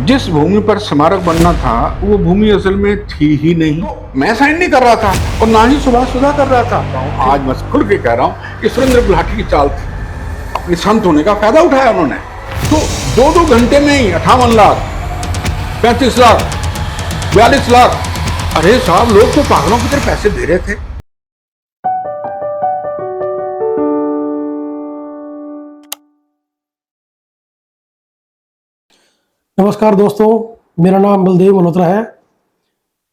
जिस भूमि पर स्मारक बनना था वो भूमि असल में थी ही नहीं। मैं साइन नहीं कर रहा था और ना ही सुभाष सुधा कर रहा था। आज मैं खुल के कह रहा हूँ कि सुरेंद्र गुलाटी की चाल थी, अपने संत होने का फायदा उठाया उन्होंने। तो 2-2 घंटे में ही 58 लाख, 35 लाख, 42 लाख, अरे साहब लोग तो पागलों की तरह पैसे दे रहे थे। नमस्कार दोस्तों, मेरा नाम बलदेव मल्होत्रा है।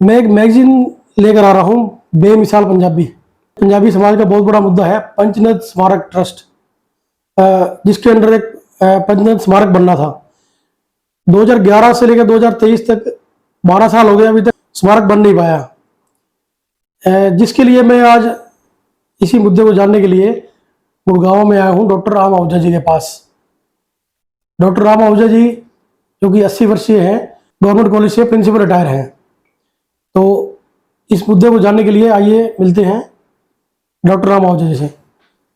मैं एक मैगजीन लेकर आ रहा हूँ, बेमिसाल पंजाबी समाज का बहुत बड़ा मुद्दा है पंचनद स्मारक ट्रस्ट, जिसके अंडर एक पंचनद स्मारक बनना था। 2011 से लेकर 2023 तक 12 साल हो गए, अभी तक स्मारक बन नहीं पाया। जिसके लिए मैं आज इसी मुद्दे को जानने के लिए गुड़गांव में आया हूँ डॉक्टर राम आहूजा जी के पास। डॉक्टर राम आहूजा जी जो कि 80 वर्षीय हैं, गवर्नमेंट कॉलेज से प्रिंसिपल रिटायर हैं। तो इस मुद्दे को जानने के लिए आइए मिलते हैं डॉक्टर राम आहूजा जी से।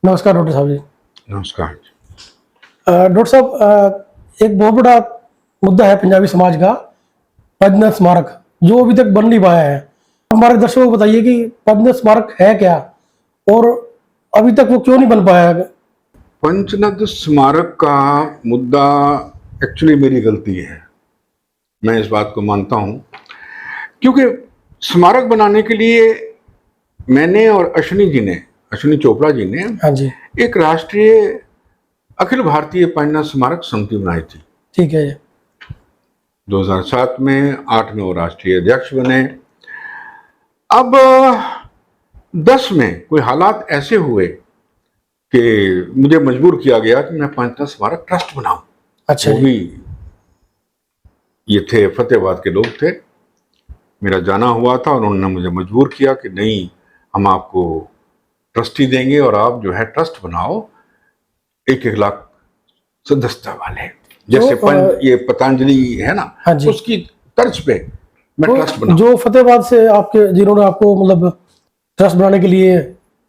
नमस्कार डॉक्टर साहब जी। नमस्कार। डॉक्टर साहब, एक बहुत बड़ा मुद्दा है पंजाबी समाज का, पंचनद स्मारक, जो अभी तक बन नहीं पाया है। हमारे दर्शकों को बताइए कि पंचनद स्मारक है क्या और अभी तक वो क्यों नहीं बन पाया है। पंचनद स्मारक का मुद्दा एक्चुअली मेरी गलती है, मैं इस बात को मानता हूं, क्योंकि स्मारक बनाने के लिए मैंने और अश्विनी चोपड़ा जी ने हाँ जी, एक राष्ट्रीय अखिल भारतीय पंचनद स्मारक समिति बनाई थी। ठीक है। 2007 में 8 में वो राष्ट्रीय अध्यक्ष बने। अब 10 में कोई हालात ऐसे हुए कि मुझे मजबूर किया गया कि मैं पंचनद स्मारक ट्रस्ट बनाऊं। अच्छा वो भी ये थे फतेहाबाद के लोग थे, मेरा जाना हुआ था और उन्होंने मुझे मजबूर किया कि नहीं, हम आपको ट्रस्टी देंगे और आप जो है ट्रस्ट बनाओ 1-1 लाख सदस्यता वाले, जैसे ये पतंजलि है ना, हाँ जी, उसकी तर्ज पे मैं ट्रस्ट बनाऊं। जो फतेहाबाद से आपके जिन्होंने आपको मतलब ट्रस्ट बनाने के लिए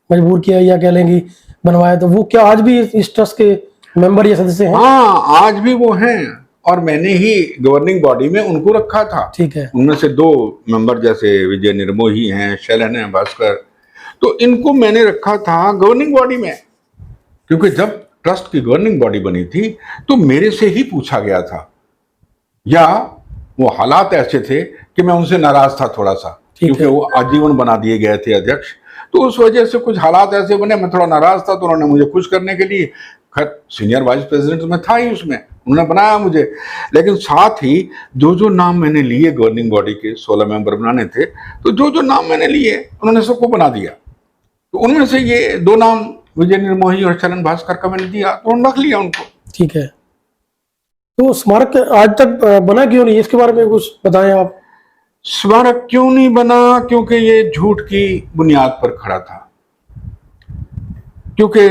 मजबूर किया या कह लेंगे बनवाया, तो वो क्या आज भी इस ट्रस्ट के मेंबर या सदस्य हैं? हाँ, आज भी वो हैं और मैंने ही गवर्निंग बॉडी में उनको रखा था। ठीक है। उनमें से 2 मेंबर जैसे विजय निर्मोही हैं, शैलन है, भास्कर, तो इनको मैंने रखा था गवर्निंग बॉडी में, क्योंकि जब ट्रस्ट की गवर्निंग बॉडी बनी थी तो मेरे से ही पूछा गया था, या वो हालात ऐसे थे कि मैं उनसे नाराज था थोड़ा सा, क्योंकि वो आजीवन बना दिए गए थे अध्यक्ष, तो उस वजह से कुछ हालात ऐसे बने, मैं थोड़ा नाराज था, तो उन्होंने मुझे खुश करने के लिए, खैर सीनियर वाइस प्रेसिडेंट में था ही उसमें, उन्होंने बनाया मुझे। लेकिन साथ ही जो नाम मैंने लिए गवर्निंग बॉडी के 16 मेंबर बनाने थे, तो जो नाम मैंने लिए उन्होंने सबको बना दिया। तो उनमें से ये 2 नाम विजय निर्मोही और शरण भास्कर का मैंने दिया, तो उन्होंने रख लिया उनको। ठीक है। तो स्मारक आज तक बना क्यों नहीं, इसके बारे में कुछ बताएं आप। स्मारक क्यों नहीं बना? क्योंकि ये झूठ की बुनियाद पर खड़ा था। क्योंकि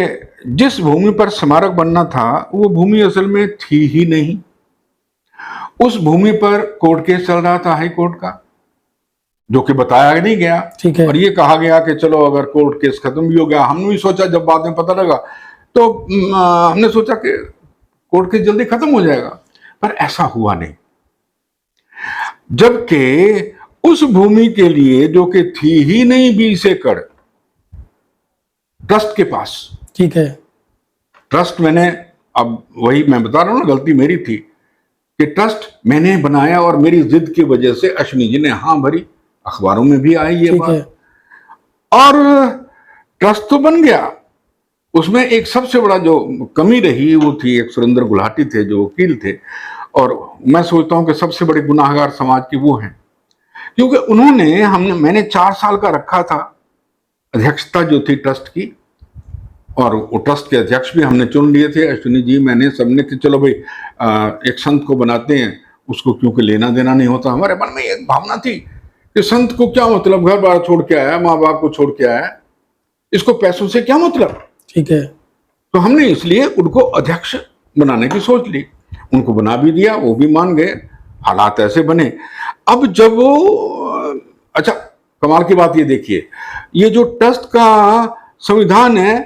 जिस भूमि पर स्मारक बनना था वो भूमि असल में थी ही नहीं। उस भूमि पर कोर्ट केस चल रहा था हाई कोर्ट का, जो कि बताया नहीं गया। ठीक है। और ये कहा गया कि चलो अगर कोर्ट केस खत्म भी हो गया, हमने भी सोचा, जब बाद में पता लगा तो हमने सोचा कि कोर्ट केस जल्दी खत्म हो जाएगा, पर ऐसा हुआ नहीं। जबकि उस भूमि के लिए जो कि थी ही नहीं 20 एकड़ ट्रस्ट के पास। ठीक है। ट्रस्ट मैंने, अब वही मैं बता रहा हूं ना, गलती मेरी थी कि ट्रस्ट मैंने बनाया और मेरी जिद की वजह से अश्विनी जी ने हाँ भरी, अखबारों में भी आई ये बात, और ट्रस्ट तो बन गया। उसमें एक सबसे बड़ा जो कमी रही वो थी, एक सुरेंद्र गुलाटी थे जो वकील थे, और मैं सोचता हूं कि सबसे बड़े गुनाहगार समाज के वो हैं, क्योंकि मैंने 4 साल का रखा था अध्यक्षता जो थी ट्रस्ट की, और वो ट्रस्ट के अध्यक्ष भी हमने चुन लिए थे, अश्विनी जी, मैंने, सबने, कि चलो भाई एक संत को बनाते हैं, उसको क्योंकि लेना देना नहीं होता। हमारे मन में एक भावना थी कि संत को क्या मतलब, घर बार छोड़ के आया, माँ बाप को छोड़ के आया, इसको पैसों से क्या मतलब। ठीक है। तो हमने इसलिए उनको अध्यक्ष बनाने की सोच ली, उनको बना भी दिया, वो भी मान गए, हालात ऐसे बने। अब जब वो, अच्छा कमाल की बात ये देखिए, ये जो ट्रस्ट का संविधान है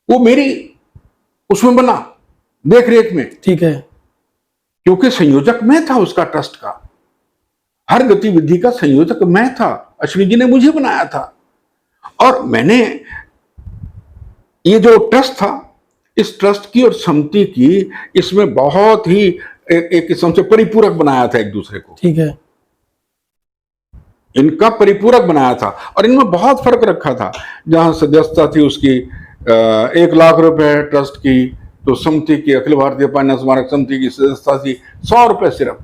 वो मेरी उसमें बना, देख रेख में। ठीक है। क्योंकि संयोजक मैं था उसका, ट्रस्ट का हर गतिविधि का संयोजक मैं था। अश्विनी जी ने मुझे बनाया था और मैंने ये जो ट्रस्ट था, इस ट्रस्ट की और समिति की, इसमें बहुत ही एक किस्म से परिपूरक बनाया था एक दूसरे को। ठीक है। इनका परिपूरक बनाया था और इनमें बहुत फर्क रखा था। जहां सदस्यता थी उसकी 1 लाख रुपए ट्रस्ट की, तो समिति की, अखिल भारतीय पानी स्मारक समिति की सदस्यता थी 100 रुपए सिर्फ।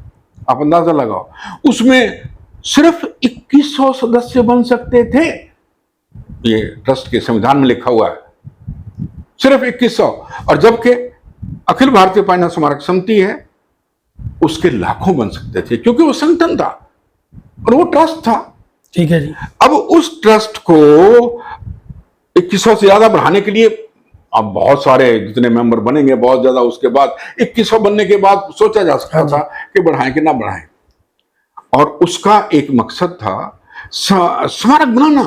आप अंदाजा लगाओ, उसमें सिर्फ 2100 सदस्य बन सकते थे। ये ट्रस्ट के संविधान में लिखा हुआ है, सिर्फ 2100। और जबकि अखिल भारतीय पानी स्मारक समिति है, उसके लाखों बन सकते थे, क्योंकि वो संगठन था और वो ट्रस्ट था। ठीक है जी। अब उस ट्रस्ट को 2100 से ज्यादा बढ़ाने के लिए अब बहुत सारे जितने मेंबर बनेंगे बहुत ज्यादा, उसके बाद 2100 बनने के बाद सोचा जा सकता था कि बढ़ाएं कि ना बढ़ाएं। और उसका एक मकसद था स्मारक बनाना।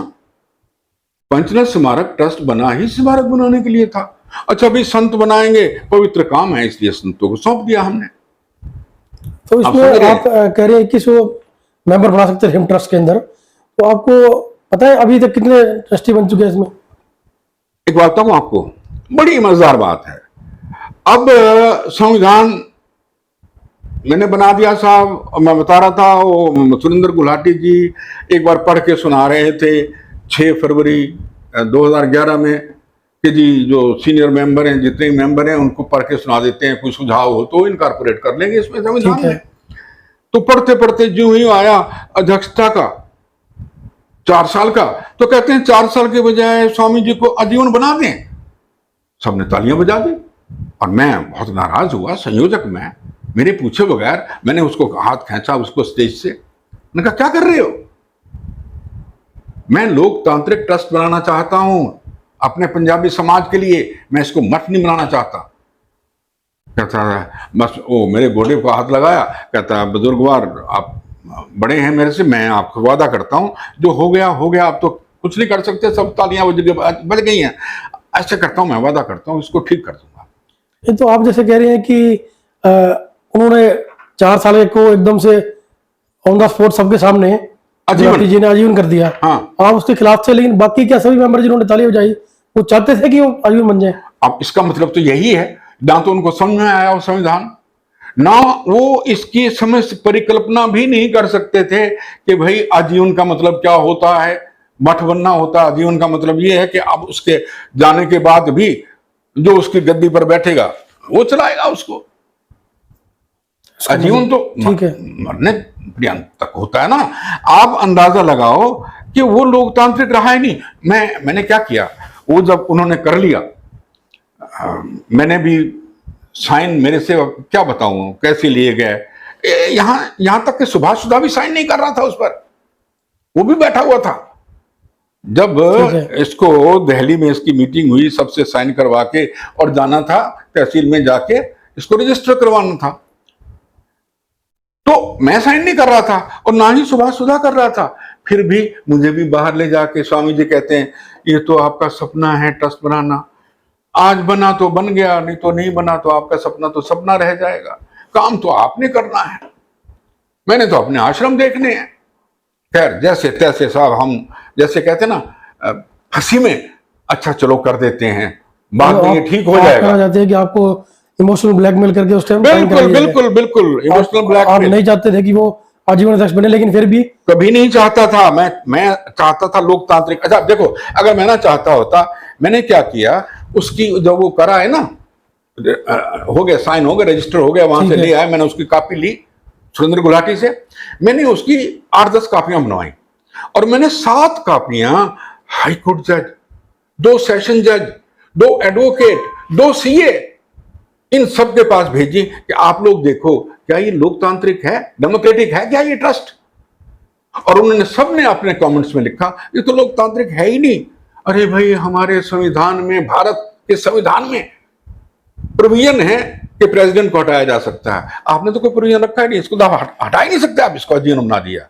पंचनद स्मारक ट्रस्ट बना ही स्मारक बनाने के लिए था। अच्छा भाई संत बनाएंगे, पवित्र काम है, इसलिए संतों को सौंप दिया हमने। तो इसमें आप कह रहे हैं 2100 मेंबर बना सकते हैं ट्रस्ट के अंदर, तो आपको पता है अभी तक कितने ट्रस्टी बन चुके हैं इसमें? एक बात बताऊं आपको, बड़ी मजेदार बात है। अब संविधान मैंने बना दिया साहब, मैं बता रहा था, वो सुरेंद्र गुलाटी जी एक बार पढ़ के सुना रहे थे 6 फरवरी 2011 में कि जी जो सीनियर मेंबर हैं, जितने मेंबर हैं, उनको पढ़ के सुना देते हैं, कोई सुझाव हो तो इनकारपोरेट कर लेंगे इसमें संविधान में। तो पढ़ते पढ़ते जो ही आया अध्यक्षता का 4 साल का, तो कहते हैं 4 साल के बजाय स्वामी जी को आजीवन बना दें। सबने तालियां बजा दी और मैं बहुत नाराज हुआ, संयोजक मैं, मेरे पूछे बगैर मैंने उसको हाथ खींचा उसको स्टेज से। मैंने कहा क्या कर रहे हो? मैं लोकतांत्रिक ट्रस्ट बनाना चाहता हूं अपने पंजाबी समाज के लिए, मैं इसको मठ नहीं बनाना चाहता। कहता है बस, वो मेरे गोडे को हाथ लगाया, कहता है बुजुर्गवार आप बड़े हैं मेरे से, मैं आपको वादा करता हूं जो हो गया हो गया, आप तो कुछ नहीं कर सकते, सब तालियां बज गई हैं, ऐसे करता हूं, मैं वादा करता हूं इसको ठीक कर दूंगा। ये तो आप जैसे कह रहे हैं कि उन्होंने 4 साल को एकदम से ऑन द स्पॉट सबके सामने जी ने आजीवन कर दिया। हाँ। आप उसके खिलाफ थे, लेकिन बाकी क्या सभी मेंबर जिन्होंने ताली बजाई वो चाहते थे कि वो आजीवन बन जाए? अब इसका मतलब तो यही है, ना तो उनको समझ में आया वो संविधान, ना वो इसकी समझ परिकल्पना भी नहीं कर सकते थे कि भाई आजीवन का मतलब क्या होता है, मठ बनना होता है। आजीवन का मतलब ये है कि अब उसके जाने के बाद भी जो उसकी गद्दी पर बैठेगा वो चलाएगा उसको। आजीवन तो मरने पर्यंत तक होता है ना। आप अंदाजा लगाओ कि वो लोकतांत्रिक रहा ही नहीं। मैंने क्या किया, वो जब उन्होंने कर लिया, मैंने भी साइन, मेरे से क्या बताऊं कैसे लिए गए, यहां तक कि सुभाष सुधा भी साइन नहीं कर रहा था उस पर, वो भी बैठा हुआ था। जब इसको दिल्ली में इसकी मीटिंग हुई, सबसे साइन करवा के और जाना था तहसील में, जाके इसको रजिस्टर करवाना था, तो मैं साइन नहीं कर रहा था और ना ही सुभाष सुधा कर रहा था। फिर भी मुझे भी बाहर ले जाके स्वामी जी कहते हैं ये तो आपका सपना है ट्रस्ट बनाना, आज बना तो बन गया, नहीं तो नहीं बना, तो आपका सपना तो सपना रह जाएगा, काम तो आपने करना है, मैंने तो अपने आश्रम देखने हैं। खैर जैसे तैसे साहब, हम जैसे कहते ना हंसी में, अच्छा चलो कर देते हैं, बाद में ये ठीक हो जाएगा। जाते हैं कि आपको इमोशनल ब्लैकमेल करके उस टाइम बिल्कुल इमोशनल ब्लैकमेल। आप नहीं चाहते थे कि वो आजीवन अध्यक्ष बने, लेकिन फिर भी कभी नहीं चाहता था। मैं चाहता था लोकतांत्रिक। अच्छा देखो, अगर मैं ना चाहता होता, मैंने क्या किया, उसकी जब वो करा है ना, हो गया साइन, हो गया रजिस्टर, हो गया, वहां से ले आया, मैंने उसकी कॉपी ली सुरेंद्र गुलाटी से, मैंने उसकी 8-10 कॉपियां बनवाई और मैंने 7 कॉपियां हाई कोर्ट जज, 2 सेशन जज, 2 एडवोकेट, 2 सीए, इन सब के पास भेजी कि आप लोग देखो क्या ये लोकतांत्रिक है, डेमोक्रेटिक है क्या ये ट्रस्ट। और उन्होंने सबने अपने कमेंट्स में लिखा ये तो लोकतांत्रिक है ही नहीं। अरे भाई, हमारे संविधान में, भारत के संविधान में प्रोविजन है कि प्रेसिडेंट को हटाया जा सकता है, आपने तो कोई प्रोविजन रखा ही नहीं, इसको हटा ही नहीं सकते आप, इसको आजीवन बना दिया,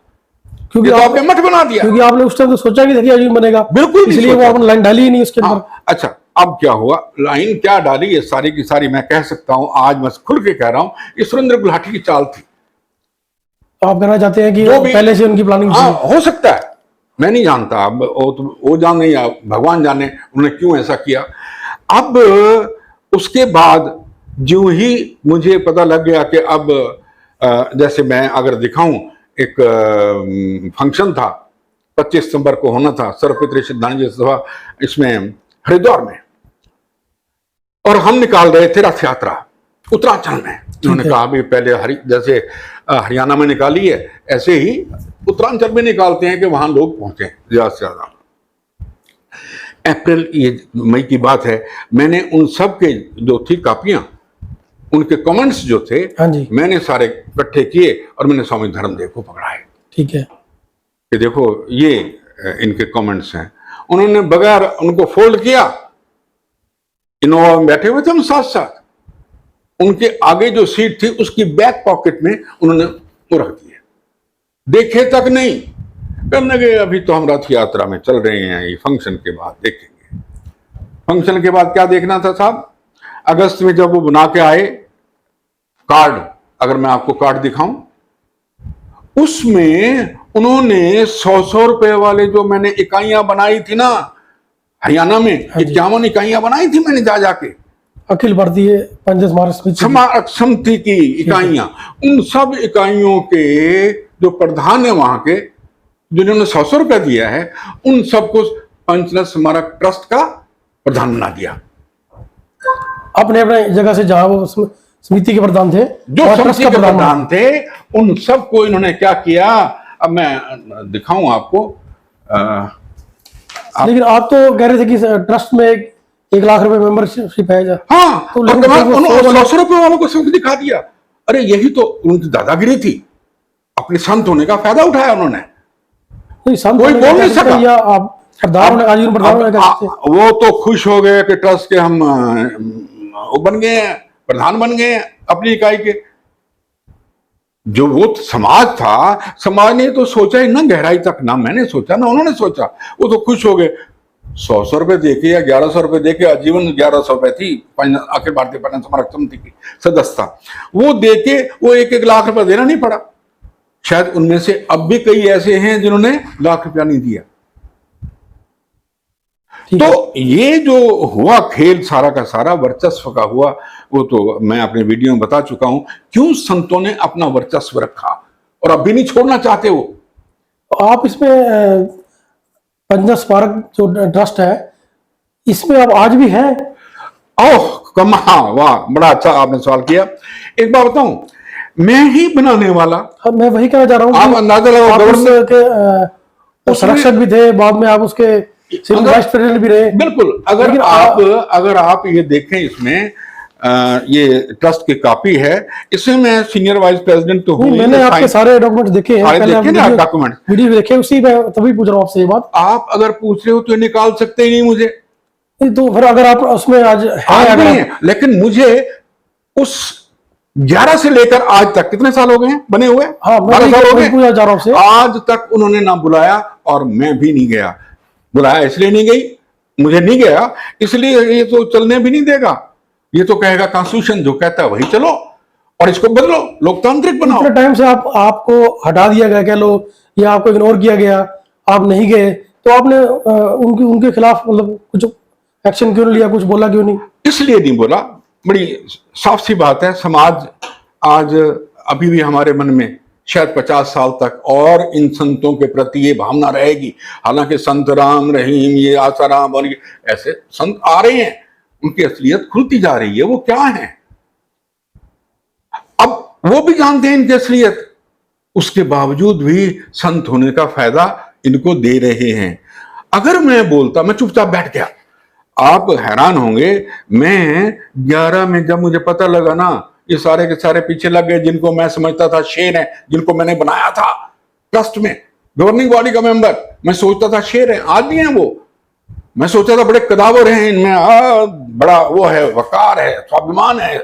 क्योंकि आपने मठ बना दिया। क्योंकि आपने उस टाइम तो सोचा भी था कि आजीवन बनेगा, बिल्कुल, इसलिए वो आपने लाइन डाली ही नहीं उसके अंदर। अच्छा, अब क्या हुआ, लाइन क्या डाली ये सारी की सारी मैं कह सकता हूं, आज मैं खुल के कह रहा हूं, ये सुरेंद्र गुलाटी की चाल थी। तो आप कहना चाहते हैं कि जो भी पहले से उनकी प्लानिंग हाँ थी? हो सकता है, मैं नहीं जानता, अब वो जाने या भगवान जाने उन्होंने क्यों ऐसा किया। अब उसके बाद जो ही मुझे पता लग गया कि अब जैसे मैं अगर दिखाऊं, एक फंक्शन था 25 सितंबर को होना था, सर्वपितृ श्रद्धांजलि सभा इसमें हरिद्वार में, और हम निकाल रहे थे रथ यात्रा उत्तरांचल में। उन्होंने कहा भी पहले जैसे हरियाणा में निकाली है, ऐसे ही उत्तरांचल में निकालते हैं कि वहां लोग पहुंचे ज्यादा से ज्यादा। अप्रैल ये मई की बात है, मैंने उन सब के जो थी कापियां, उनके कमेंट्स जो थे, हाँ जी, मैंने सारे इकट्ठे किए और मैंने स्वामी धर्मदेव को पकड़ाए ठीक है। कि देखो ये इनके कमेंट्स हैं। उन्होंने बगैर उनको फोल्ड किया, इनोवा में बैठे हुए थे हम साथ साथ, उनके आगे जो सीट थी उसकी बैक पॉकेट में उन्होंने वो रख दिए, देखे तक नहीं। कहने लगे अभी तो हम रथ यात्रा में चल रहे हैं, ये फंक्शन के बाद देखेंगे। फंक्शन के बाद क्या देखना था साहब, अगस्त में जब वो बना के आए कार्ड, अगर मैं आपको कार्ड दिखाऊं, उसमें उन्होंने 100-100 रुपए वाले जो मैंने इकाइयां बनाई थी ना हरियाणा में, 51 इकाइयां बनाई थी मैंने जा जाके, अखिल भारतीय पंच स्मारक समिति की इकाइयां, उन सब इकाइयों के जो प्रधान है वहां के, जिन्होंने 100 रुपया दिया है, उन सबको पंचनद स्मारक ट्रस्ट का प्रधान बना दिया। अपने अपने जगह से, जहां वो समिति के प्रधान थे, जो समिति के प्रधान थे, उन सबको इन्होंने क्या किया, अब मैं दिखाऊं आपको। लेकिन आप तो कह रहे थे कि ट्रस्ट में 1 लाख रुपए मेंबरशिप है। हाँ, तो उन्होंने 100 रुपए वालों को सब दिखा दिया। अरे यही तो उनकी दादागिरी थी, अपने संत होने का फायदा उठाया उन्होंने। कोई बोल नहीं सका, या आप वो तो खुश हो गए कि ट्रस्ट के हम वो बन गए हैं, प्रधान बन गए हैं अपनी इकाई के। जो वो समाज था, समाज ने तो सोचा ही ना गहराई तक, ना मैंने सोचा ना उन्होंने सोचा, वो तो खुश हो गए। 100 रुपए देके या 1100 रुपए देके, आजीवन 1100 रुपए थी अखिल भारतीय पंचनद स्मारक समिति की सदस्यता, वो देके वो 1-1 लाख रुपए देना नहीं पड़ा। शायद उनमें से अब भी कई ऐसे हैं जिन्होंने लाख रुपया नहीं दिया। तो ये जो हुआ खेल सारा का सारा वर्चस्व का हुआ, वो तो मैं अपने वीडियो में बता चुका हूं, क्यों संतों ने अपना वर्चस्व रखा और अब भी नहीं छोड़ना चाहते वो। आप इसमें पंचनद स्मारक जो ट्रस्ट है, इसमें अब आज भी है? ओह कमा, वाह, बड़ा अच्छा आपने सवाल किया। एक बात बताऊं, मैं ही बनाने वाला, मैं वही कहना चाह रहा हूँ, आप अंदाजा लगाओ, गवर्नमेंट के संरक्षक भी थे, बाद में आप उसके वाइस प्रेसिडेंट भी रहे। बिल्कुल, अगर आप ये देखें, इसमें ये ट्रस्ट की कॉपी है, इसमें मैं सीनियर वाइस प्रेसिडेंट तो हूं। मैंने आपके सारे डॉक्यूमेंट देखे हैं, पहले डॉक्यूमेंट वीडियो देखे, उसी में तभी पूछ रहा हूं आपसे ये बात। आप अगर पूछ रहे हो तो निकाल सकते ही नहीं मुझे, तो फिर अगर आप उसमें आज है, लेकिन मुझे उस 11 से लेकर आज तक कितने साल हो गए हैं बने हुए? हाँ, 12 साल हो गए। आज तक उन्होंने ना बुलाया और मैं भी नहीं गया। बुलाया इसलिए नहीं गई, मुझे नहीं गया इसलिए ये तो चलने भी नहीं देगा। ये तो कहेगा कॉन्स्टिट्यूशन जो कहता है वही चलो और इसको बदलो, लोकतांत्रिक बनाओ। इतने टाइम से आपको हटा दिया गया, कह लो, या आपको इग्नोर किया गया, आप नहीं गए, तो आपने उनके खिलाफ मतलब कुछ एक्शन क्यों नहीं लिया, कुछ बोला क्यों नहीं? इसलिए नहीं बोला, बड़ी साफ सी बात है। समाज आज अभी भी हमारे मन में शायद 50 साल तक और इन संतों के प्रति ये भावना रहेगी। हालांकि संत राम रहीम, ये आसाराम और ये ऐसे संत आ रहे हैं, उनकी असलियत खुलती जा रही है, वो क्या है अब वो भी जानते हैं इनकी असलियत, उसके बावजूद भी संत होने का फायदा इनको दे रहे हैं। अगर मैं बोलता, मैं चुपचाप बैठ गया, आप हैरान होंगे। मैं 11 में जब मुझे पता लगा ना, ये सारे के सारे पीछे लग गए, जिनको मैं समझता था शेर है, जिनको मैंने बनाया था ट्रस्ट में गवर्निंग बॉडी का मेंबर, मैं सोचता था शेर है, आज भी हैं वो। मैं सोचता था बड़े कदावर हैं इनमें, बड़ा वो है, वकार है, स्वाभिमान है।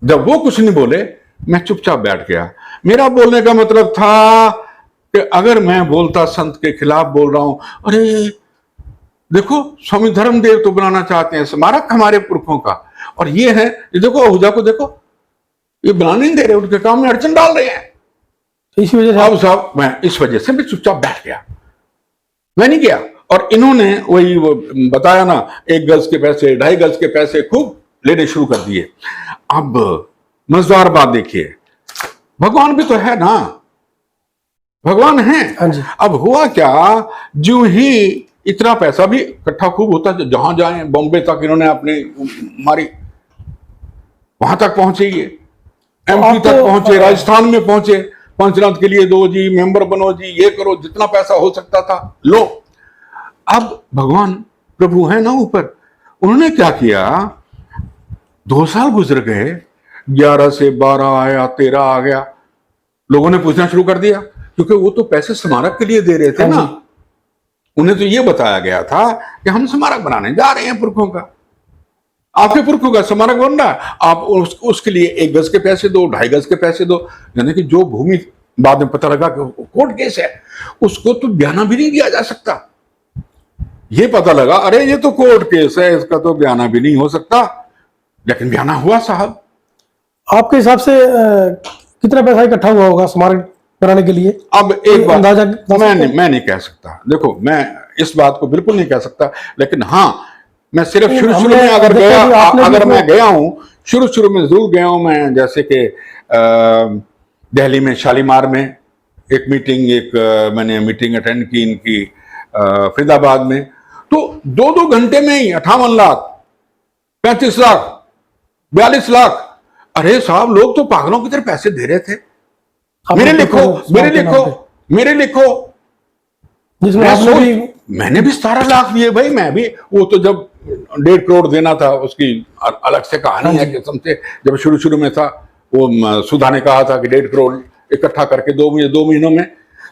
जब वो कुछ नहीं बोले, मैं चुपचाप बैठ गया। मेरा बोलने का मतलब था कि अगर मैं बोलता संत के खिलाफ बोल रहा हूं, अरे देखो स्वामी धर्मदेव तो बनाना चाहते हैं स्मारक हमारे पुरखों का, और ये है, ये देखो आहूजा को देखो, ये बनाने नहीं दे रहे, उनके काम में अड़चन डाल रहे हैं। तो इसी वजह से अब साहब मैं इस वजह से भी चुपचाप बैठ गया, मैं नहीं गया। और इन्होंने वही वो बताया ना, 1 गज के पैसे, 2.5 गज के पैसे खूब लेने शुरू कर दिए। अब मजेदार बात देखिए, भगवान भी तो है ना, भगवान है। हाँ जी। अब हुआ क्या, जो ही इतना पैसा भी इकट्ठा खूब होता, जहां जाए बॉम्बे तक इन्होंने अपनी मारी, वहां तक पहुंचे, ये एमपी तक पहुंचे, राजस्थान में पहुंचे, पंचनाथ के लिए दो जी, मेंबर बनो जी, ये करो, जितना पैसा हो सकता था लो। अब भगवान प्रभु है ना ऊपर, उन्होंने क्या किया, 2 साल गुजर गए, 11 से 12 आया, 13 आ गया, लोगों ने पूछना शुरू कर दिया, क्योंकि वो तो पैसे स्मारक के लिए दे रहे थे ना, उन्हें तो ये बताया गया था कि हम स्मारक बनाने जा रहे हैं पुरखों का, आपके पुरखों का स्मारक बन रहा है, आप उसके लिए 1 गज के पैसे दो, 2.5 गज के पैसे दो। यानी कि जो भूमि बाद में पता लगा कि कोर्ट केस है, उसको तो बयाना भी नहीं दिया जा सकता। ये पता लगा, अरे ये तो कोर्ट केस है, इसका तो बयाना भी नहीं हो सकता, लेकिन बयाना हुआ साहब। आपके हिसाब से कितना पैसा इकट्ठा हुआ होगा स्मारक बनाने के लिए? अब एक बात अंदाजा मैं नहीं कह सकता, देखो मैं इस बात को बिल्कुल नहीं कह सकता, लेकिन हाँ मैं सिर्फ शुरू में अगर मैं गया हूं, शुरू में जरूर गया हूं मैं, जैसे कि दिल्ली में शालीमार में एक मैंने मीटिंग अटेंड की इनकी, फरीदाबाद में, तो 2-2 घंटे में ही 58 लाख, 35 लाख, 42 लाख। अरे साहब, लोग तो पागलों की तरह पैसे दे रहे थे। मेरे लिखो मैंने भी 17 लाख दिए भाई, मैं भी, वो तो जब 1.5 करोड़ देना था उसकी अलग से कहानी है कसम से। जब शुरू में था, वो सुधा ने कहा था कि 1.5 करोड़ इकट्ठा करके 2 महीनों में,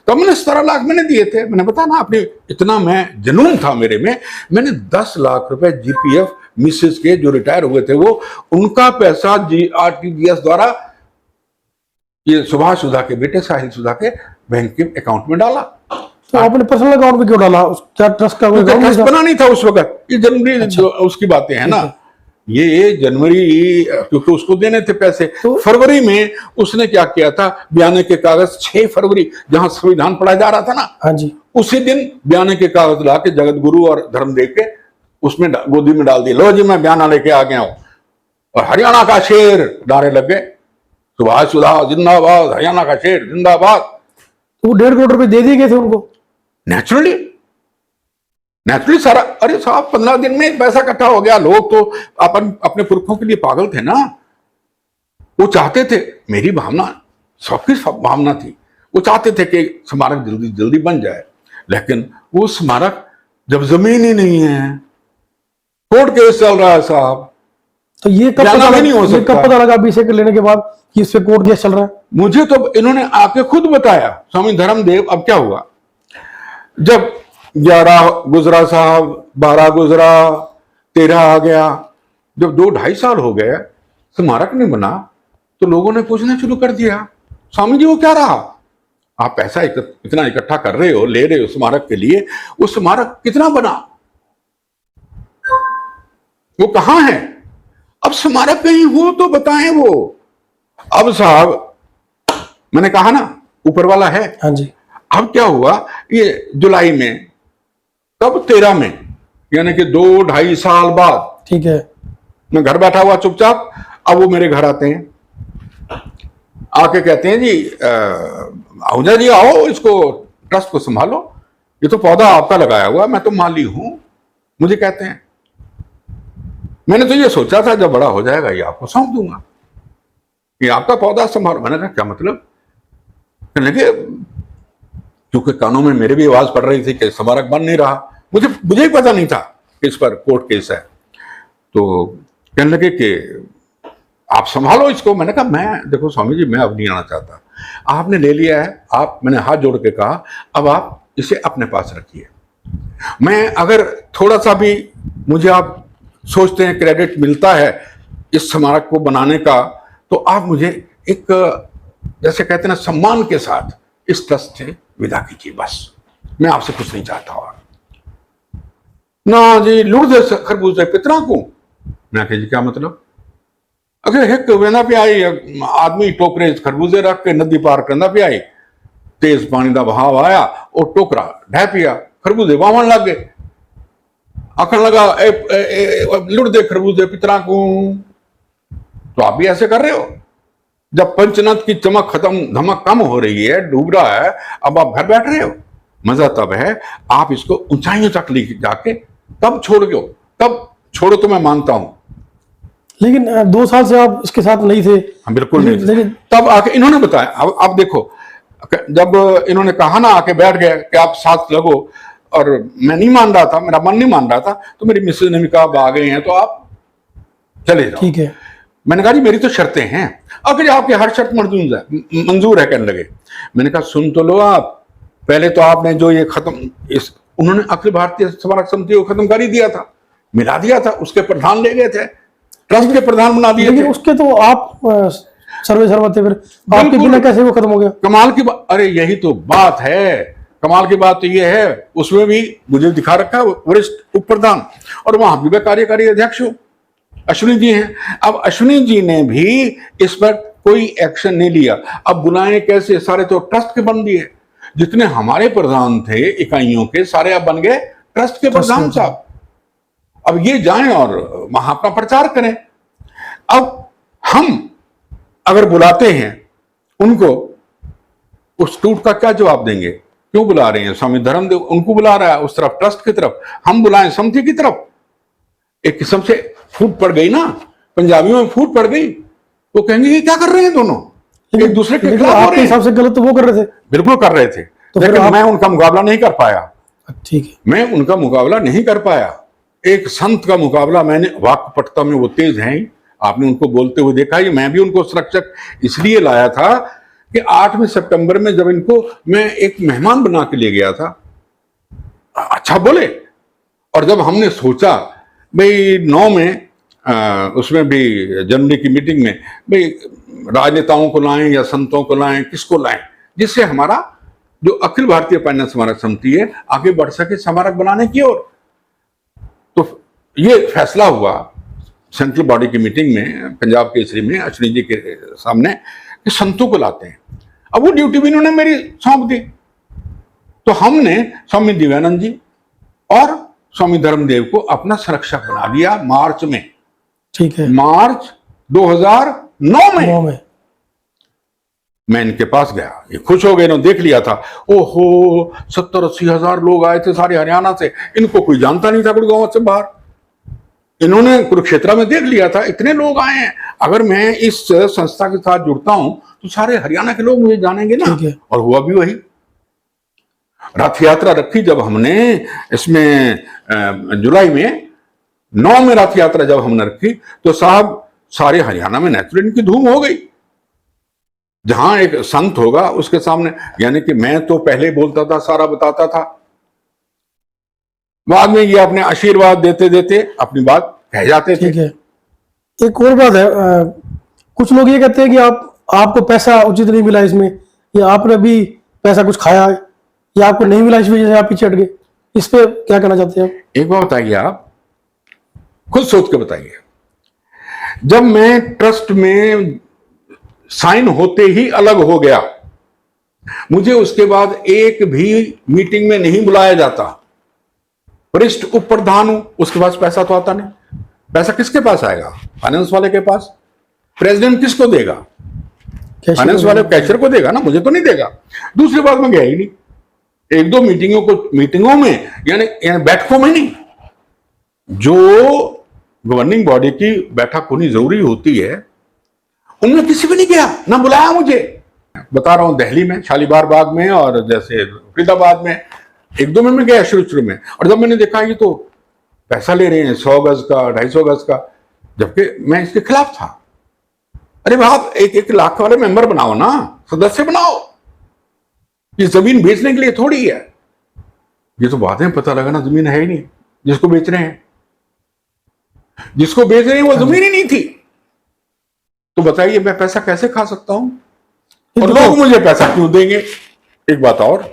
तो मैंने 17 लाख मैंने दिए थे। मैंने बताया ना अपने, इतना मैं जुनून था मेरे में, मैंने 10 लाख रुपए जीपीएफ मिसेस के जो रिटायर हुए थे, वो उनका पैसा आरटीजीएस द्वारा ये सुभाष सुधा के बेटे साहिल सुधा के बैंक के अकाउंट में डाला। तो आपने पर्सनल अकाउंट में क्यों डाला? क्या ट्रस्ट का कोई ट्रस्ट बना नहीं था उस वक्त, ये जनवरी जो उसकी बातें हैं ना, ये जनवरी, क्योंकि उसको देने थे पैसे। तो फरवरी में उसने क्या किया था, बयाने के कागज 6 फरवरी जहां संविधान पढ़ाया जा रहा था ना, हाँ जी, उसी दिन बयाने के कागज ला के जगत गुरु और धर्मदेव के उसमें गोदी में डाल दिए, लो जी मैं बयाना लेके आ गया हूं। और हरियाणा का शेर नारे लग गए, सुभाष सुधा जिंदाबाद, हरियाणा का शेर जिंदाबाद। तो 1.5 करोड़ रुपए दे दिए गए थे उनको नेचुरली सारा। अरे साहब 15 दिन में पैसा इकट्ठा हो गया। लोग तो अपने पुरखों के लिए पागल थे ना, वो चाहते थे, मेरी भावना, सबकी भावना थी, वो चाहते थे कि स्मारक जल्दी जल्दी बन जाए, लेकिन वो स्मारक जब जमीन ही नहीं है, कोर्ट केस चल रहा है साहब, तो ये कब पता लगा अभिषेक लेने के बाद कि इस पे कोर्ट केस चल रहा है? मुझे तो इन्होंने आके खुद बताया, स्वामी धर्मदेव। अब क्या हुआ, जब 11 गुजरा साहब, 12 गुजरा, 13 आ गया, जब 2-2.5 साल हो गए स्मारक नहीं बना, तो लोगों ने पूछना शुरू कर दिया, स्वामी जी वो क्या रहा, आप पैसा इतना इकट्ठा कर रहे हो, ले रहे हो स्मारक के लिए, वो स्मारक कितना बना, वो कहां है? अब स्मारक कहीं हो तो बताएं वो। अब साहब मैंने कहा ना ऊपर वाला है। हाँ जी। अब क्या हुआ, ये जुलाई में, तब 13 में, यानी कि 2-2.5 साल बाद, ठीक है, मैं घर बैठा हुआ चुपचाप। अब वो मेरे घर आते हैं, आके कहते हैं जी आहूजा जी आओ, इसको ट्रस्ट को संभालो, ये तो पौधा आपका लगाया हुआ, मैं तो माली हूं। मुझे कहते हैं, मैंने तो ये सोचा था जब बड़ा हो जाएगा ये आपको सौंप दूंगा, ये आपका पौधा संभालो। मैंने कहा क्या मतलब? कहने लगे, क्योंकि कानों में मेरे भी आवाज पड़ रही थी कि स्मारक बन नहीं रहा, मुझे ही पता नहीं था कि इस पर कोर्ट केस है। तो कहने लगे कि आप संभालो इसको। मैंने कहा मैं, देखो स्वामी जी मैं अब नहीं आना चाहता, आपने ले लिया है, मैंने हाथ जोड़ के कहा अब आप इसे अपने पास रखिए। मैं अगर थोड़ा सा भी मुझे आप सोचते हैं क्रेडिट मिलता है इस स्मारक को बनाने का, तो आप मुझे एक, जैसे कहते हैं ना, सम्मान के साथ इस ट्रस्ट से विदा कीजिए, बस मैं आपसे कुछ नहीं चाहता। और ना जी लुट दे खरबूजे पितरा को। मैं कहा जी क्या मतलब? अगर एक वेना पे आई आदमी टोकरे खरबूजे रख के नदी पार करना पे आई, तेज पानी का बहाव आया और टोकरा ढह पिया, खरबूजे वावन लग गए। आखन लगा लुट दे खरबूजे पितरा को। तो आप भी ऐसे कर रहे हो? जब पंचनद की चमक खत्म, धमक कम हो रही है, डूब रहा है, अब आप घर बैठ रहे हो। मजा तब है आप इसको ऊंचाइयों तक लेके जाके तब छोड़ दो, तब छोड़ो तो मैं मानता हूं। लेकिन 2 साल से आप इसके साथ नहीं थे। हम बिल्कुल नहीं थे। लेकिन तब आके इन्होंने बताया। अब आप देखो, जब इन्होंने कहा ना आके बैठ गए कि आप साथ लगो, और मैं नहीं मान रहा था, मेरा मन नहीं मान रहा था, तो मेरी मिसेज ने भी कहा अब आ गए हैं तो आप चले जाओ। ठीक है। मैंने कहा जी मेरी तो शर्तें हैं। अगर आपकी हर शर्त मंजूर है कहने लगे। मैंने कहा सुन तो लो आप, पहले तो आपने जो ये खत्म, इस उन्होंने अखिल भारतीय स्मारक समिति को खत्म कर ही दिया था, मिला दिया था, उसके प्रधान ले गए थे, ट्रस्ट के प्रधान बना दिए लेकिन थे। उसके तो आप सर्वे सर्वा थे, फिर आपके बिना कैसे वो खत्म हो गया? कमाल की बात, अरे यही तो बात है, कमाल की बात तो ये है, उसमें भी मुझे दिखा रखा है वरिष्ठ उप प्रधान, और वहां भी मैं कार्यकारी अध्यक्ष हूं, अश्विनी जी हैं। अब अश्विनी जी ने भी इस पर कोई एक्शन नहीं लिया। अब बुलाएं कैसे? सारे तो ट्रस्ट के बन दिए। जितने हमारे प्रधान थे इकाइयों के, सारे अब बन गए ट्रस्ट के प्रधान साहब। अब ये जाएं और वहां अपना प्रचार करें। अब हम अगर बुलाते हैं उनको, उस टूट का क्या जवाब देंगे? क्यों बुला रहे हैं? स्वामी धर्मदेव उनको बुला रहा है उस तरफ, ट्रस्ट की तरफ, हम बुलाएं समिति की तरफ। एक किस्म से फूट पड़ गई ना, पंजाबियों में फूट पड़ गई। वो कहेंगे ये क्या कर रहे हैं दोनों, एक दूसरे के खिलाफ हो आपके रहे हैं। हिसाब से गलत तो वो कर रहे थे। बिल्कुल कर रहे थे, तो फिर लेकिन मैं उनका मुकाबला नहीं कर पाया। ठीक है। मैं उनका मुकाबला नहीं कर पाया। एक संत का मुकाबला मैंने, वाक्पटुता में वो तेज हैं ही, आपने उनको बोलते हुए देखा ही। मैं भी उनको सुरक्षक इसलिए लाया था कि 8वें सितंबर में जब इनको मैं एक मेहमान बना के ले गया था, अच्छा बोले। और जब हमने सोचा भाई 9 में उसमें भी जनवरी की मीटिंग में भाई राजनेताओं को लाएं या संतों को लाएं, किसको लाएं, जिससे हमारा जो अखिल भारतीय पैन्य स्मारक समिति है आगे बढ़ सके स्मारक बनाने की ओर। तो ये फैसला हुआ सेंट्रल बॉडी की मीटिंग में, पंजाब केसरी में, अश्विनी जी के सामने, कि संतों को लाते हैं। अब वो ड्यूटी भी इन्होंने मेरी सौंप दी। तो हमने स्वामी दिव्यानंद जी और स्वामी धर्मदेव को अपना संरक्षक बना दिया मार्च में। ठीक है। मार्च 2009 में 9 में मैं इनके पास गया। ये खुश हो गए, इन्होंने देख लिया था। ओहो 70-80 हजार लोग आए थे सारे हरियाणा से, इनको कोई जानता नहीं था गुड़गांव से बाहर। इन्होंने कुरुक्षेत्र में देख लिया था, इतने लोग आए हैं, अगर मैं इस संस्था के साथ जुड़ता हूं तो सारे हरियाणा के लोग मुझे जानेंगे ना। और हुआ भी वही। रथ यात्रा रखी जब हमने इसमें जुलाई में, 9 में रथ यात्रा जब हमने रखी, तो साहब सारे हरियाणा में नेचुरल इनकी धूम हो गई। जहां एक संत होगा उसके सामने, यानी कि मैं तो पहले बोलता था, सारा बताता था, बाद में ये अपने आशीर्वाद देते देते अपनी बात कह जाते थे। ठीक है। एक और बात है, कुछ लोग ये कहते हैं कि आपको पैसा उचित नहीं मिला इसमें, या आपने भी पैसा कुछ खाया, या आपको नहीं मिला इस वजह से आप पीछे हट गए। इस पे क्या कहना चाहते हैं आप? एक बात बताइए, आप खुद सोच के बताइए। जब मैं ट्रस्ट में साइन होते ही अलग हो गया, मुझे उसके बाद एक भी मीटिंग में नहीं बुलाया जाता। वरिष्ठ उप प्रधान हूं, उसके पास पैसा तो आता नहीं। पैसा किसके पास आएगा? फाइनेंस वाले के पास। प्रेसिडेंट किसको देगा? फाइनेंस वाले कैशियर को देगा ना, मुझे तो नहीं देगा। दूसरी बात, मैं गया ही नहीं 1-2 मीटिंगों में, यानी बैठकों में नहीं। जो गवर्निंग बॉडी की बैठक होनी जरूरी होती है उनमें किसी भी नहीं गया, ना बुलाया मुझे। बता रहा हूं, दिल्ली में शालीमार बाग में और जैसे फरीदाबाद में 1-2 में मैं गया शुरू में। और जब मैंने देखा ये तो पैसा ले रहे हैं 100 गज का, 250 गज का, जबकि मैं इसके खिलाफ था। अरे आप 1-1 लाख वाले मेंबर बनाओ ना, सदस्य बनाओ। ये जमीन बेचने के लिए थोड़ी है। ये तो बातें पता लगा ना, जमीन है ही नहीं जिसको बेच रहे हैं। जिसको बेच रहे हैं वो जमीन ही नहीं थी। तो बताइए मैं पैसा कैसे खा सकता हूं, और लोग मुझे पैसा क्यों देंगे? एक बात और,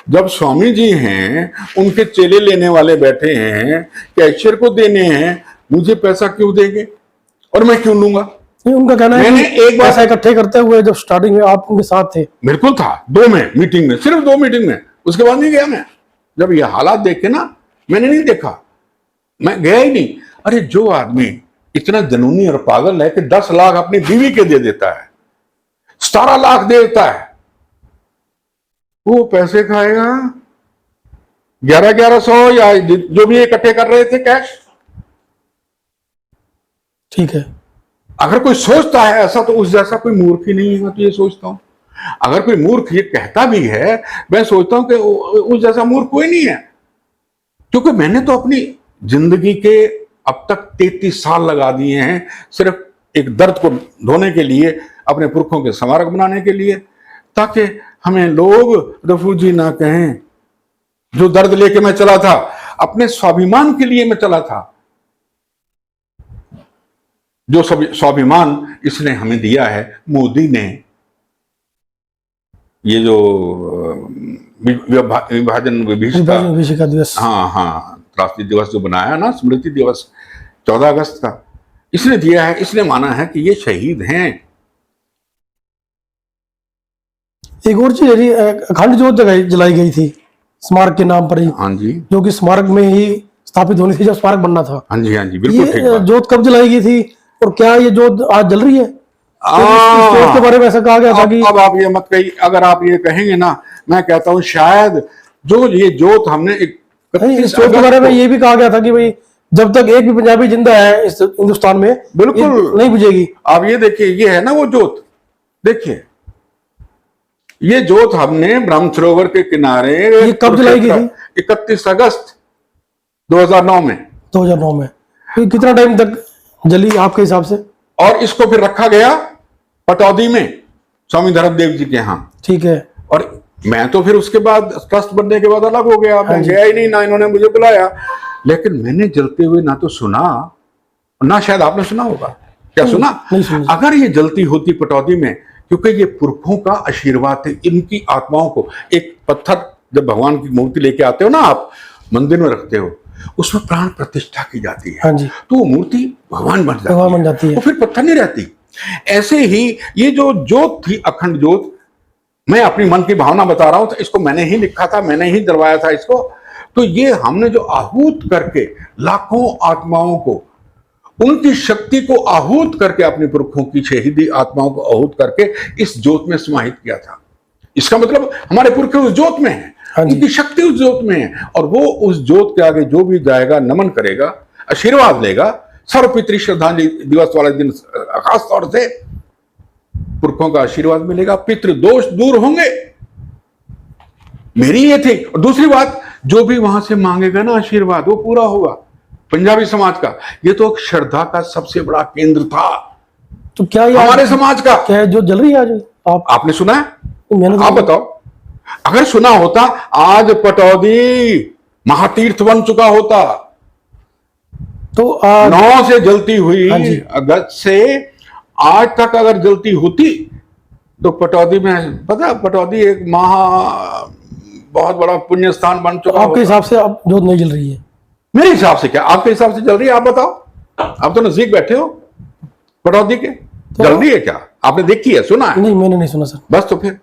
जब स्वामी जी हैं, उनके चेले लेने वाले बैठे हैं, कैशियर को देने हैं, मुझे पैसा क्यों देंगे और मैं क्यों लूंगा? नहीं, उनका कहना है मैंने कि एक बार पैसा इकट्ठे करते हुए जब स्टार्टिंग में आप उनके साथ थे। बिल्कुल था, 2 में मीटिंग में, सिर्फ 2 मीटिंग में, उसके बाद नहीं गया मैं। जब ये हालात देखे ना, मैंने नहीं देखा, मैं गया ही नहीं। अरे जो आदमी इतना जनूनी और पागल है कि 10 लाख अपनी बीवी के दे देता है, 17 लाख दे देता है, वो पैसे खाएगा 1100 या जो भी इकट्ठे कर रहे थे कैश। ठीक है। अगर कोई सोचता है ऐसा तो उस जैसा कोई मूर्ख ही नहीं है, तो ये सोचता हूं। अगर कोई मूर्ख ये कहता भी है, मैं सोचता हूं कि उस जैसा मूर्ख कोई नहीं है। क्योंकि मैंने तो अपनी जिंदगी के अब तक 33 साल लगा दिए हैं सिर्फ एक दर्द को ढोने के लिए, अपने पुरखों के स्मारक बनाने के लिए, ताकि हमें लोग रफूजी ना कहें। जो दर्द लेके मैं चला था, अपने स्वाभिमान के लिए मैं चला था। जो स्वाभिमान इसने हमें दिया है, मोदी ने, ये जो विभाजन विभीषिका दिवस, हाँ, राष्ट्रीय दिवस जो बनाया ना, स्मृति दिवस 14 अगस्त का, इसने दिया है। इसने माना है कि ये शहीद हैं। एक और चीज अखंड ज्योत जलाई गई थी स्मारक के नाम पर ही। हाँ जी, जो कि स्मारक में ही स्थापित होनी थी जब स्मारक बनना था। हाँ जी, हाँ जी, बिल्कुल ठीक ये बात। ज्योत कब जलाई गई थी और क्या ये ज्योत आज जल रही है? इस ज्योत के बारे में ऐसा कहा गया था कि अब आप ये मत कहिए, अगर आप ये कहेंगे ना, मैं कहता हूं शायद जो ये ज्योत हमने इस ज्योत के बारे में ये भी कहा गया था कि भाई जब तक एक भी पंजाबी जिंदा है इस हिंदुस्तान में, बिल्कुल नहीं बुझेगी। आप ये देखिए, ये है ना वो ज्योत, देखिए ये ज्योत हमने ब्रह्म सरोवर के किनारे, ये कब जलाई गई थी? 31 अगस्त 2009 में। 2009 में। तो कितना टाइम तक जली आपके हिसाब से? और इसको फिर रखा गया पटौदी में, स्वामी धर्मदेव जी के यहाँ। ठीक है। और मैं तो फिर उसके बाद ट्रस्ट बनने के बाद अलग हो गया, मैं गया ही नहीं, ना इन्होंने मुझे बुलाया। लेकिन मैंने जलते हुए ना तो सुना, ना शायद आपने सुना होगा। क्या सुना? नहीं सुना। अगर ये जलती होती पटौदी में, क्योंकि ये पुरखों का आशीर्वाद है, इनकी आत्माओं को, एक पत्थर जब भगवान की मूर्ति लेके आते हो ना, आप मंदिर में रखते हो, उसमें प्राण प्रतिष्ठा की जाती है। हाँ जी। तो वो मूर्ति भगवान बन जाती है, वो फिर पत्थर नहीं रहती। ऐसे ही ये जो ज्योत थी, अखंड ज्योत, मैं अपनी मन की भावना बता रहा हूं, तो इसको मैंने ही लिखा था, मैंने ही जलवाया था इसको। तो ये हमने जो आहूत करके लाखों आत्माओं को, उनकी शक्ति को आहूत करके, अपने पुरखों की शहीदी आत्माओं को आहूत करके इस ज्योत में समाहित किया था। इसका मतलब हमारे पुरखे उस ज्योत में हैं, उनकी शक्ति उस ज्योत में है, और वो उस ज्योत के आगे जो भी जाएगा, नमन करेगा, आशीर्वाद लेगा। सर्वपितृ श्रद्धांजलि दिवस वाले दिन खास तौर से पुरखों का आशीर्वाद मिलेगा, पितृ दोष दूर होंगे। मेरी ये थी। और दूसरी बात, जो भी वहां से मांगेगा ना आशीर्वाद, वो पूरा होगा। पंजाबी समाज का ये तो श्रद्धा का सबसे बड़ा केंद्र था। तो क्या ये हमारे समाज का क्या जो जल रही है आज? आपने सुना है? मैंने तो आप बताओ, अगर सुना होता आज पटौदी महातीर्थ बन चुका होता। तो 9 से जलती हुई अगस्त से आज तक अगर जलती होती तो पटौदी में, पता, पटौदी एक बहुत बड़ा पुण्य स्थान बन चुका। आपके हिसाब से अब ज्योत नहीं जल रही है? मेरे हिसाब से क्या, आपके हिसाब से जल रही है? आप बताओ, आप तो नजदीक बैठे हो पटौदी के, तो जल रही है क्या? आपने देखी है, सुना है? नहीं, मैंने नहीं सुना सर। बस तो फिर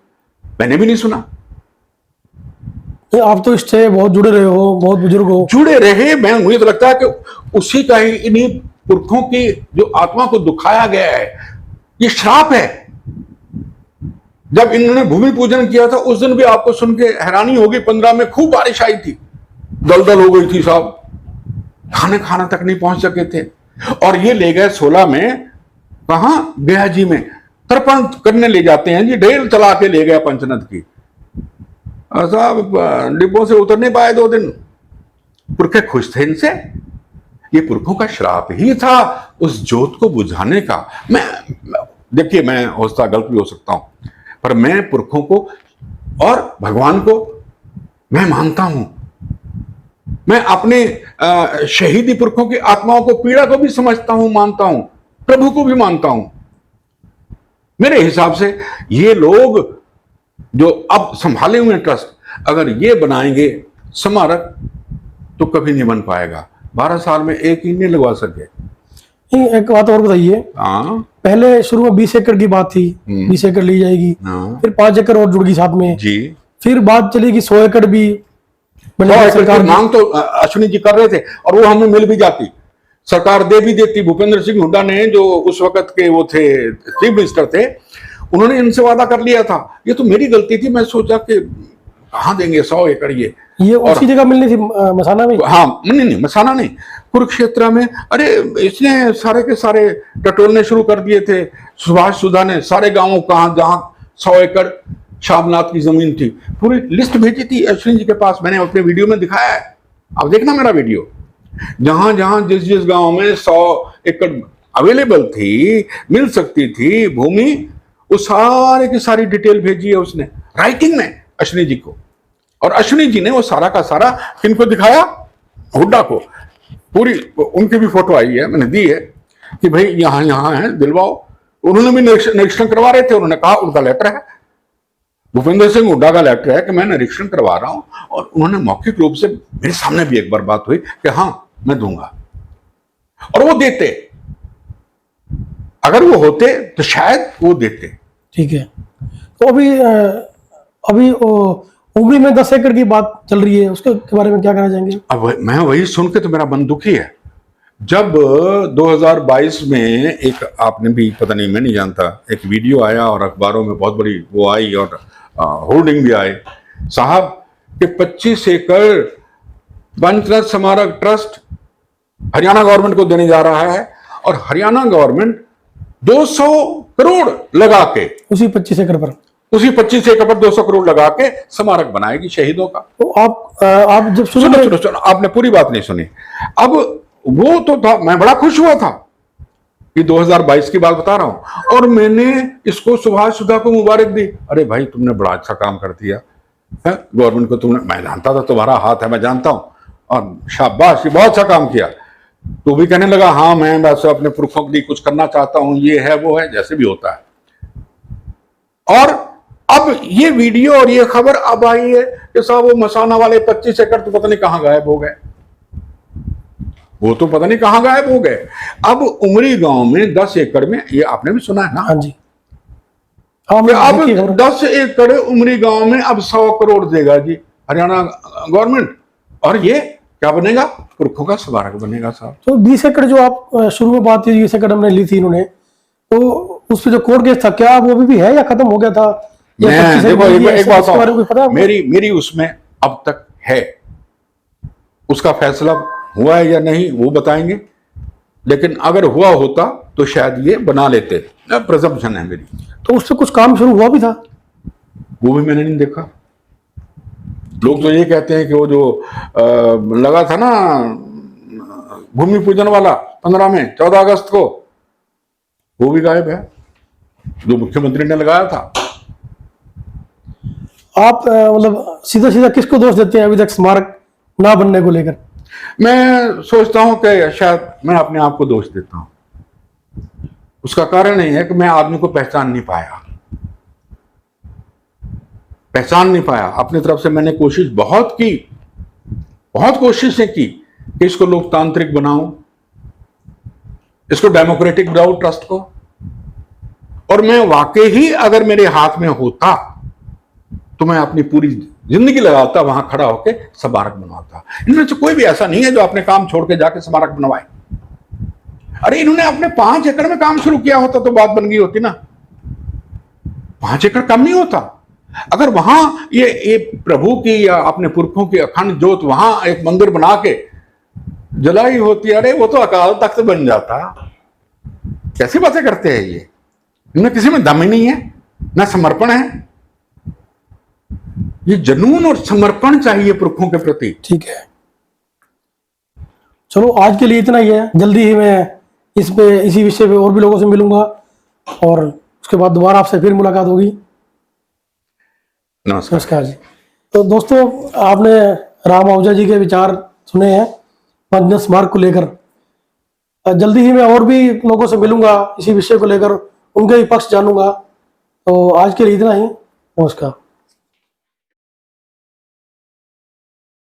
मैंने भी नहीं सुना। आप तो इससे बहुत जुड़े रहे हो, बहुत बुजुर्ग हो। जुड़े रहे, मैं, मुझे तो लगता है कि उसी का ही, इन्हीं पुरखों की जो आत्मा को दुखाया गया है, ये श्राप है। जब इन्होंने भूमि पूजन किया था उस दिन भी आपको सुन के हैरानी होगी, 15 में खूब बारिश आई थी, दलदल हो गई थी साहब, खाना तक नहीं पहुंच सके थे। और ये ले गए 16 में, कहां, गया जी में तर्पण करने ले जाते हैं जी, ढेर चला के ले गया पंचनद की साहब, डिब्बों से उतर नहीं पाए 2 दिन। पुरखे खुश थे इनसे। ये पुरखों का श्राप ही था उस ज्योत को बुझाने का। मैं देखिए, मैं होता गलत भी हो सकता हूं, पर मैं पुरखों को और भगवान को मैं मानता हूं। मैं अपने शहीदी पुरखों की आत्माओं को, पीड़ा को भी समझता हूं, मानता हूं, प्रभु को भी मानता हूं। मेरे हिसाब से ये लोग जो अब संभाले हुए ट्रस्ट, अगर ये बनाएंगे स्मारक तो कभी नहीं बन पाएगा। 12 साल में एक ही नहीं लगवा सके। नहीं, एक बात और बताइए, हाँ पहले शुरू में 20 एकड़ की बात थी, 20 एकड़ ली जाएगी, हाँ फिर 5 एकड़ और जुड़ गई साथ में, जी। फिर बात चली कि 100 एकड़ भी बनेगा और सरकार की। मांग तो अश्विनी जी कर रहे थे और वो हमें मिल भी जाती, सरकार दे भी देती। भूपेंद्र सिंह हुड्डा ने, जो उस वक्त के वो थे चीफ मिनिस्टर थे, उन्होंने इनसे वादा कर लिया था। ये तो मेरी गलती थी, मैं सोचा कि कहाँ देंगे 100 एकड़ ये उसी जगह मिलनी थी, मसाना में। हाँ नहीं मसाना नहीं, कुरुक्षेत्र में। अरे इसने सारे के सारे टटोलने शुरू कर दिए थे। सुभाष सुधा ने सारे गांवों कहाँ जहां 100 एकड़ शामनाथ की जमीन थी, पूरी लिस्ट भेजी थी अश्विनी जी के पास। मैंने अपने वीडियो में दिखाया है, आप देखना मेरा वीडियो। जहां जहां जिस गांव में 100 एकड़ अवेलेबल थी, मिल सकती थी भूमि, वो सारे की सारी डिटेल भेजी है उसने राइटिंग में अश्विनी जी को। और अश्विनी जी ने वो सारा का सारा किनको दिखाया? हुड्डा को। पूरी उनकी भी फोटो आई है, मैंने दी है कि भाई यहां यहां है, दिलवाओ। उन्होंने भी निरीक्षण करवा रहे थे, उन्होंने कहा उनका लेटर है, भूपेंद्र सिंह हुड्डा का लेटर है कि मैं निरीक्षण करवा रहा हूं। और उन्होंने मौखिक रूप से, मेरे सामने भी एक बार बात हुई कि हाँ मैं दूंगा, और वो देते। अगर वो होते तो शायद वो देते। ठीक है, तो अभी उमरी में 10 एकड़ की बात चल रही है, उसके बारे में क्या कहना चाहेंगे? अब मैं वही सुन के तो मेरा मन दुखी है। जब 2022 में एक, आपने भी पता नहीं, मैं नहीं जानता, एक वीडियो आया और अखबारों में बहुत बड़ी वो आई और होर्डिंग भी आए साहब कि 25 एकड़ पंचरत्न स्मारक ट्रस्ट हरियाणा गवर्नमेंट को देने जा रहा है, और हरियाणा गवर्नमेंट 200 करोड़ लगा के उसी 25 एकड़ पर, उसी 25 एकड़ पर 200 करोड़ लगा के स्मारक बनाएगी शहीदों का। तो आप जब सुनो, आपने पूरी बात नहीं सुनी। अब वो तो था, मैं बड़ा खुश हुआ था कि 2022 की बात बता रहा हूं, और मैंने इसको सुभाष सुधा को मुबारक दी। अरे भाई तुमने बड़ा अच्छा काम कर दिया है, गवर्नमेंट को तुमने, मैं जानता था तुम्हारा हाथ है, मैं जानता हूं, और शाबाश, ये बहुत अच्छा काम किया। तो भी कहने लगा हाँ मैं वैसे अपने पुरखों के लिए कुछ करना चाहता हूं, ये है वो है, जैसे भी होता है। और अब ये वीडियो और ये खबर अब आई है कि साहब वो मसाना वाले 25 एकड़ तो पता नहीं कहां गायब हो गए, वो तो पता नहीं कहां गायब हो गए। अब उमरी गांव में 10 एकड़ में, ये आपने भी सुना है ना? हाँ जी, अब 10 एकड़ उमरी गांव में अब 100 करोड़ देगा जी हरियाणा गवर्नमेंट, और ये क्या बनेगा? पुरखों का स्मारक बनेगा साहब। तो 20 एकड़ जो आप शुरू में बात थी, 20 एकड़ हमने ली थी इन्होंने, तो उस पर जो कोर्ट केस था, क्या वो भी है या खत्म हो गया था? मैं देखो एक बात, मेरी उसमें अब तक है, उसका फैसला हुआ है या नहीं वो बताएंगे, लेकिन अगर हुआ होता तो शायद ये बना लेते, प्रेजम्पशन है मेरी। तो उससे कुछ काम शुरू हुआ भी था? वो भी मैंने नहीं देखा। लोग तो ये कहते हैं कि वो जो लगा था ना भूमि पूजन वाला 15 में 14 अगस्त को, वो भी गायब है, जो मुख्यमंत्री ने लगाया था। आप मतलब सीधा सीधा किसको दोष देते हैं अभी तक स्मारक ना बनने को लेकर? मैं सोचता हूं कि शायद मैं अपने आप को दोष देता हूं। उसका कारण यह है कि मैं आदमी को पहचान नहीं पाया। अपनी तरफ से मैंने कोशिश बहुत की, बहुत कोशिशें की कि इसको लोकतांत्रिक बनाऊं, इसको डेमोक्रेटिक बनाऊं ट्रस्ट को, और मैं वाकई ही अगर मेरे हाथ में होता तो मैं अपनी पूरी जिंदगी लगाता, वहां खड़ा होकर स्मारक बनवाता। इनमें से कोई भी ऐसा नहीं है जो अपने काम छोड़ के जाके स्मारक बनवाए। अरे इन्होंने अपने 5 एकड़ में काम शुरू किया होता तो बात बन गई होती ना। 5 एकड़ कम नहीं होता। अगर वहां ये प्रभु की या अपने पुरखों की अखंड ज्योत वहां एक मंदिर बना के जलाई होती, अरे वो तो अकाल तख्त बन जाता। कैसी बातें करते हैं ये? इनमें किसी में दम ही नहीं है, ना समर्पण है। ये जुनून और समर्पण चाहिए पुरखों के प्रति। ठीक है, चलो आज के लिए इतना ही है। जल्दी ही मैं इसी विषय पे और भी लोगों से मिलूंगा, और उसके बाद दोबारा आपसे फिर मुलाकात होगी। नमस्कार जी। तो दोस्तों, आपने राम आहूजा जी के विचार सुने हैं पंचरत्न स्मारक को लेकर। जल्दी ही मैं और भी लोगों से मिलूंगा इसी विषय को लेकर, उनके भी पक्ष जानूंगा। तो आज के लिए इतना ही। नमस्कार।